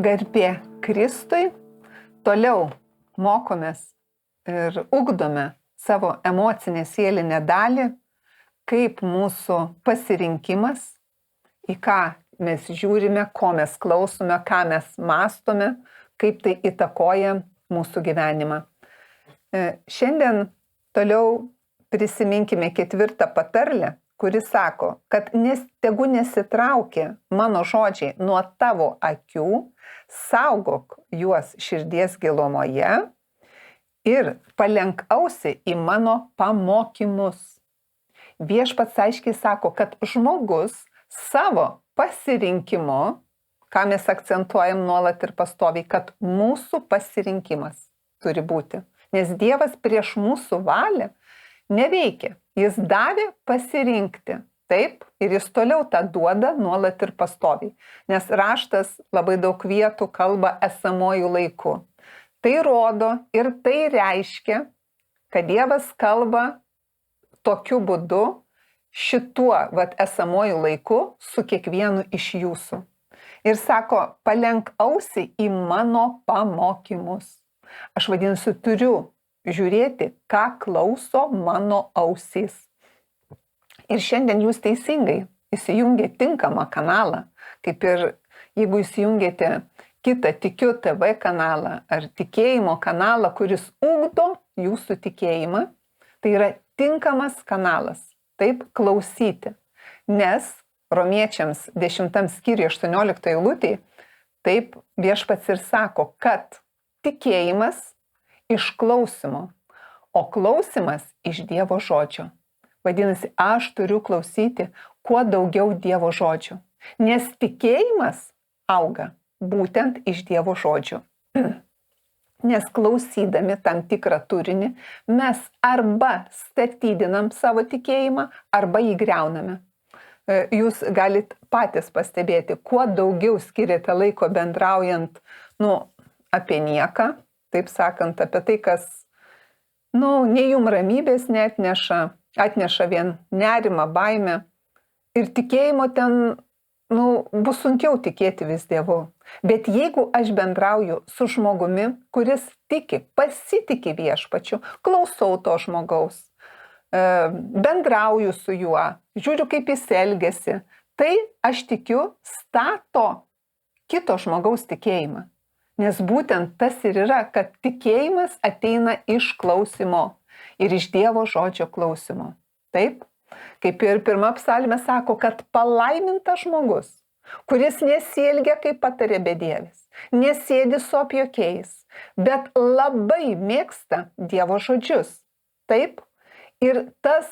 Garbė Kristui, toliau mokomės ir ugdome savo emocinę sielinę dalį, kaip mūsų pasirinkimas, į ką mes žiūrime, ko mes klausome, ką mes mąstome, kaip tai įtakoja mūsų gyvenimą. Šiandien toliau prisiminkime 4 patarlę, kuris sako, kad tegu nesitraukia mano žodžiai nuo tavo akių, saugok juos širdies gilumoje ir palenk ausį į mano pamokymus. Viešpats aiškiai sako, kad žmogus savo pasirinkimu, ką mes akcentuojam nuolat ir pastoviai, kad mūsų pasirinkimas turi būti. Nes Dievas prieš mūsų valią neveikia. Jis davė pasirinkti. Taip, ir jis toliau tą duoda nuolat ir pastoviai. Nes raštas labai daug vietų kalba esamojų laiku. Tai rodo ir tai reiškia, kad Dievas kalba tokiu būdu, šituo esamojų laiku su kiekvienu iš jūsų. Ir sako, palenk ausį į mano pamokymus. Aš vadinsiu, turiu žiūrėti, ką klauso mano ausys. Ir šiandien jūs teisingai įsijungėte tinkamą kanalą, kaip ir jeigu įsijungėte kitą Tikiu TV kanalą ar tikėjimo kanalą, kuris ugdo jūsų tikėjimą, tai yra tinkamas kanalas, taip klausyti. Nes Romiečiams 10 skyriuje 18 eilutėje, taip Viešpats ir sako, kad tikėjimas iš klausimo, o klausimas iš Dievo žodžio. Vadinasi, aš turiu klausyti kuo daugiau Dievo žodžių, nes tikėjimas auga būtent iš Dievo žodžių. Nes klausydami tam tikrą turinį, mes arba statydinam savo tikėjimą, arba jį griauname. Jūs galit patys pastebėti, kuo daugiau skiriate laiko bendraujant, apie nieką, taip sakant, apie tai, kas, nei jum ramybės neatneša, atneša vien nerimą, baimę. Ir tikėjimo ten, bus sunkiau tikėti vis Dievu. Bet jeigu aš bendrauju su žmogumi, kuris tiki, pasitiki Viešpačiu, klausau to žmogaus, bendrauju su juo, žiūriu, kaip jis elgiasi, tai aš tikiu stato kito žmogaus tikėjimą. Nes būtent tas ir yra, kad tikėjimas ateina iš klausimo ir iš Dievo žodžio klausimo. Taip? Kaip ir 1 psalmė sako, kad palaimintas žmogus, kuris nesielgia kaip patarė bedievis, nesėdi su apjuokiais, bet labai mėgsta Dievo žodžius. Taip? Ir tas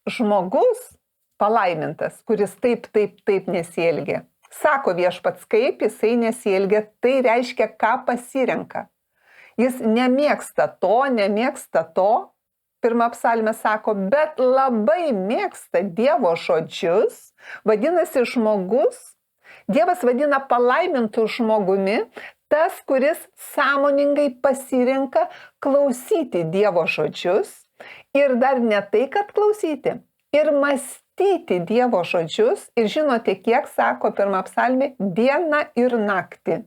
žmogus palaimintas, kuris taip nesielgia. Sako Viešpats, kaip jisai nesielgia, tai reiškia, ką pasirenka. Jis nemėgsta to, 1 psalmė sako, bet labai mėgsta Dievo žodžius, vadinasi žmogus, Dievas vadina palaimintų žmogumi, tas, kuris sąmoningai pasirenka klausyti Dievo žodžius ir dar ne tai, kad klausyti, ir mąstyti Dievo žodžius ir žinote, kiek sako 1 psalmė, dieną ir naktį.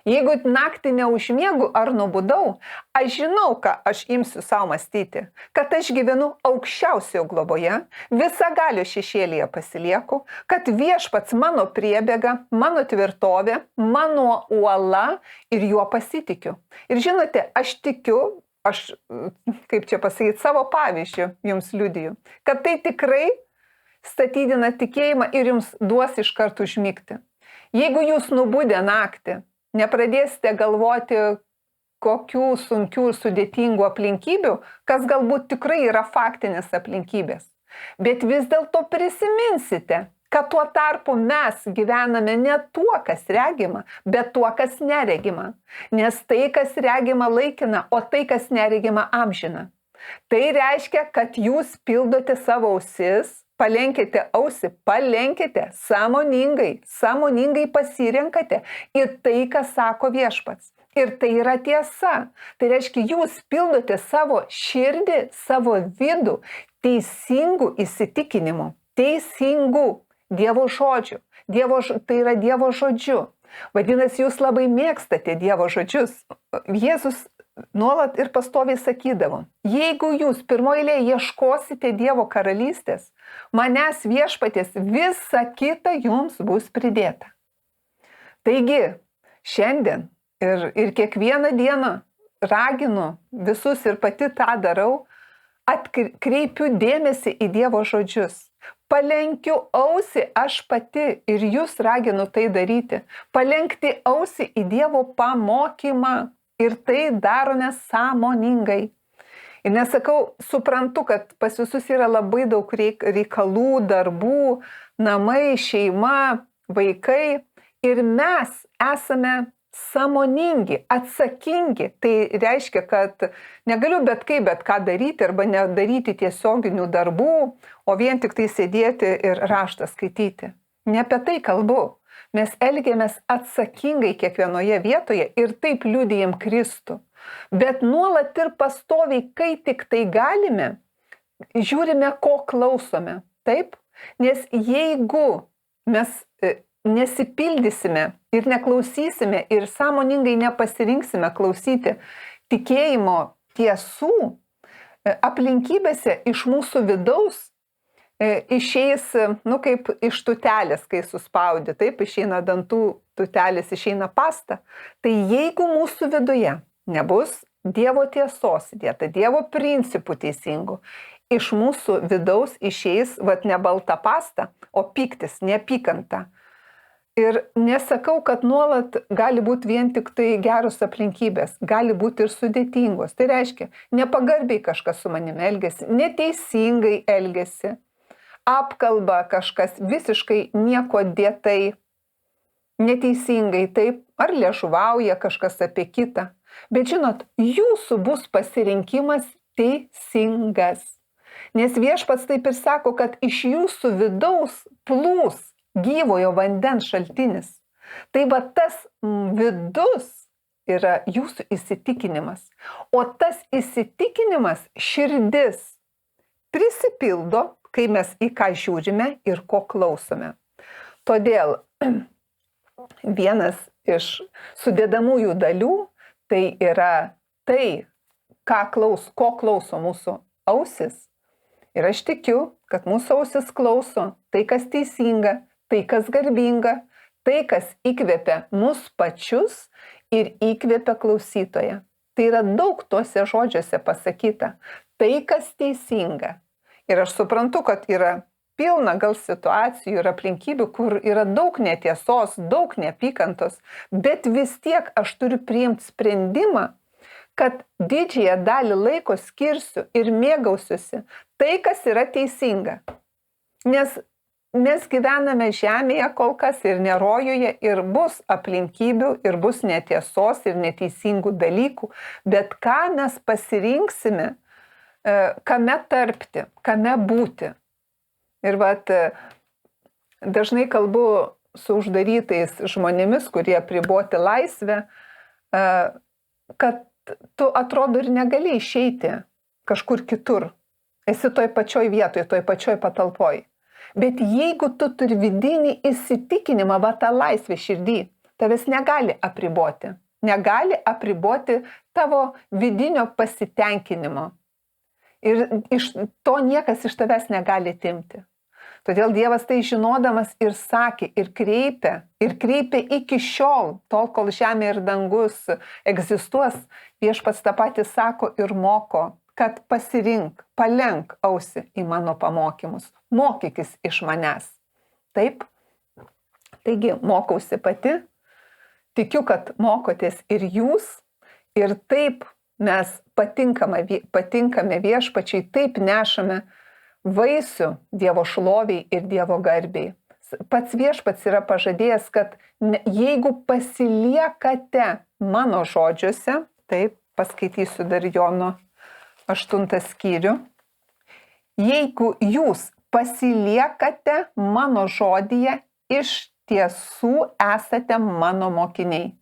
Jeigu naktį neužmiegu ar nubudau, aš žinau, ką aš imsiu savo mąstyti, kad aš gyvenu aukščiausioje globoje, visagalio šešėlyje pasilieku, kad Viešpats mano priebėga, mano tvirtovė, mano uola ir juo pasitikiu. Ir žinote, aš tikiu, kaip čia pasakyti, savo pavyzdžių jums liudiju, kad tai tikrai statydina tikėjimą ir jums duos iš karto užmigti. Jeigu jūs nubudę naktį, nepradėsite galvoti kokių sunkių ir sudėtingų aplinkybių, kas galbūt tikrai yra faktinės aplinkybės, bet vis dėlto prisiminsite, kad tuo tarpu mes gyvename ne tuo, kas regima, bet tuo, kas neregima. Nes tai, kas regima laikina, o tai, kas neregima amžina. Tai reiškia, kad jūs pildote savo ausis, palenkite ausį, sąmoningai pasirenkate į tai, ką sako Viešpats. Ir tai yra tiesa. Tai reiškia, jūs pildote savo širdį, savo vidų teisingų įsitikinimų, teisingų Dievo žodžių. Tai yra Dievo žodžiu. Vadinasi, jūs labai mėgstate Dievo žodžius. Jėzus nuolat ir pastoviai sakydavo, jeigu jūs pirmoje eilėje ieškosite Dievo karalystės, manęs viešpaties, visa kita jums bus pridėta. Taigi, šiandien ir kiekvieną dieną raginu visus ir pati tą darau, atkreipiu dėmesį į Dievo žodžius. Palenkiu ausį aš pati ir jūs raginu tai daryti. Palenkti ausį į Dievo pamokymą ir tai darome sąmoningai. Ir nesakau, suprantu, kad pas visus yra labai daug reikalų, darbų, namai, šeima, vaikai ir mes esame sąmoningi, atsakingi. Tai reiškia, kad negaliu bet ką daryti arba nedaryti tiesioginių darbų, o vien tik tai sėdėti ir raštą skaityti. Ne apie tai kalbu. Mes elgiamės atsakingai kiekvienoje vietoje ir taip liudijam Kristų. Bet nuolat ir pastoviai, kai tik tai galime, žiūrime, ko klausome. Taip? Nes jeigu mes nesipildysime ir neklausysime ir sąmoningai nepasirinksime klausyti tikėjimo tiesų, aplinkybėse iš mūsų vidaus išeis, kaip iš tutelės, kai suspaudi, taip, išeina dantų tutelės, išeina pasta. Tai jeigu mūsų viduje nebus Dievo tiesos įdėta, Dievo principų teisingų, iš mūsų vidaus išeis, ne balta pasta, o pyktis, neapykanta. Ir nesakau, kad nuolat gali būti vien tik tai geros aplinkybės, gali būti ir sudėtingos. Tai reiškia, nepagarbiai kažkas su manimi elgesi, neteisingai elgesi, apkalba kažkas visiškai nieko dėtai, neteisingai taip, ar liežuvauja kažkas apie kitą. Bet žinot, jūsų bus pasirinkimas teisingas. Nes viešpats taip ir sako, kad iš jūsų vidaus plūs gyvojo vandens šaltinis. Tai tas vidus yra jūsų įsitikinimas. O tas įsitikinimas, širdis, prisipildo, kai mes į ką žiūrime ir ko klausome. Todėl vienas iš sudedamųjų dalių tai yra tai, ko klauso mūsų ausis. Ir aš tikiu, kad mūsų ausis klauso tai, kas teisinga, tai, kas garbinga, tai, kas įkvepia mus pačius ir įkvepia klausytoją. Tai yra daug tuose žodžiuose pasakyta. Tai, kas teisinga. Ir aš suprantu, kad yra pilna gal situacijų ir aplinkybių, kur yra daug netiesos, daug neapykantos, bet vis tiek aš turiu priimti sprendimą, kad didžiąją dalį laiko skirsiu ir mėgausiuosi tai, kas yra teisinga. Nes mes gyvename žemėje kol kas ir ne rojuje ir bus aplinkybių ir bus netiesos ir neteisingų dalykų, bet ką mes pasirinksime, kame tarpti, kame būti. Ir dažnai kalbu su uždarytais žmonėmis, kurie apriboti laisvę, kad tu atrodo ir negali išeiti kažkur kitur. Esi toj pačioj vietoj, toj pačioj patalpoj. Bet jeigu tu turi vidinį įsitikinimą, tą laisvę širdį, tavęs negali apriboti. Negali apriboti tavo vidinio pasitenkinimo. Ir iš to niekas iš tavęs negali atimti. Todėl Dievas tai žinodamas ir sakė, ir kreipia iki šiol, tol, kol žemė ir dangus egzistuos, viešpats tą patį sako ir moko, kad pasirink, palenk ausį į mano pamokymus, mokykis iš manęs. Taip? Taigi, mokausi pati, tikiu, kad mokotės ir jūs, ir taip mes patinkame viešpačiai, taip nešame vaisių Dievo šloviai ir Dievo garbiai. Pats viešpats yra pažadėjęs, kad jeigu pasiliekate mano žodžiuose, taip, paskaitysiu dar Jono 8 skyrių, jeigu jūs pasiliekate mano žodyje, iš tiesų esate mano mokiniai.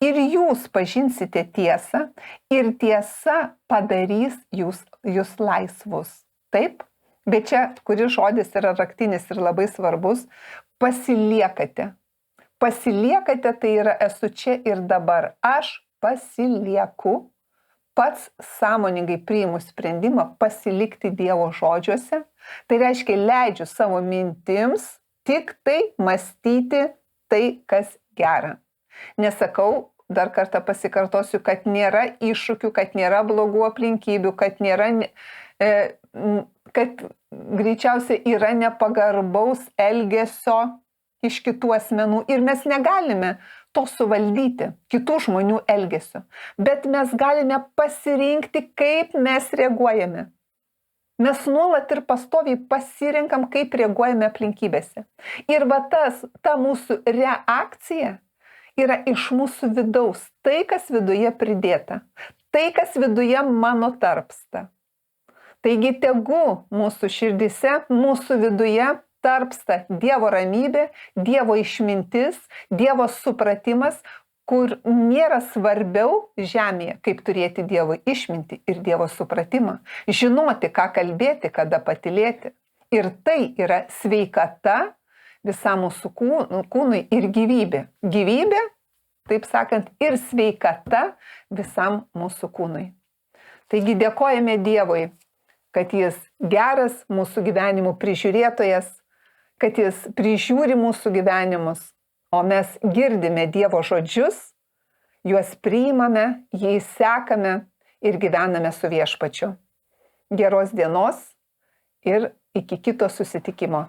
Ir jūs pažinsite tiesą, ir tiesa padarys jūs laisvus. Taip? Bet čia, kuris žodis yra raktinis ir labai svarbus, pasiliekate. Pasiliekate, tai yra esu čia ir dabar. Aš pasilieku, pats sąmoningai priimu sprendimą pasilikti Dievo žodžiuose. Tai reiškia, leidžiu savo mintims tik tai mąstyti tai, kas gera. Nesakau, dar kartą pasikartosiu, kad nėra iššūkių, kad nėra blogų aplinkybių, kad nėra, kad greičiausiai yra nepagarbaus elgesio iš kitų asmenų ir mes negalime to suvaldyti, kitų žmonių elgesio, bet mes galime pasirinkti, kaip mes reaguojame. Mes nuolat ir pastoviai pasirinkam, kaip reaguojame aplinkybėse. Ir va ta mūsų reakcija yra iš mūsų vidaus, tai, kas viduje pridėta, tai, kas viduje mano tarpsta. Taigi tegu mūsų širdise, mūsų viduje tarpsta Dievo ramybė, Dievo išmintis, Dievo supratimas, kur nėra svarbiau žemėje, kaip turėti Dievo išmintį ir Dievo supratimą, žinoti, ką kalbėti, kada patylėti. Ir tai yra sveikata visam mūsų kūnui ir gyvybė. Gyvybė, taip sakant, ir sveikata visam mūsų kūnui. Taigi dėkojame Dievui, kad Jis geras mūsų gyvenimų prižiūrėtojas, kad Jis prižiūri mūsų gyvenimus, o mes girdime Dievo žodžius, juos priimame, jais sekame ir gyvename su Viešpačiu. Geros dienos ir iki kito susitikimo.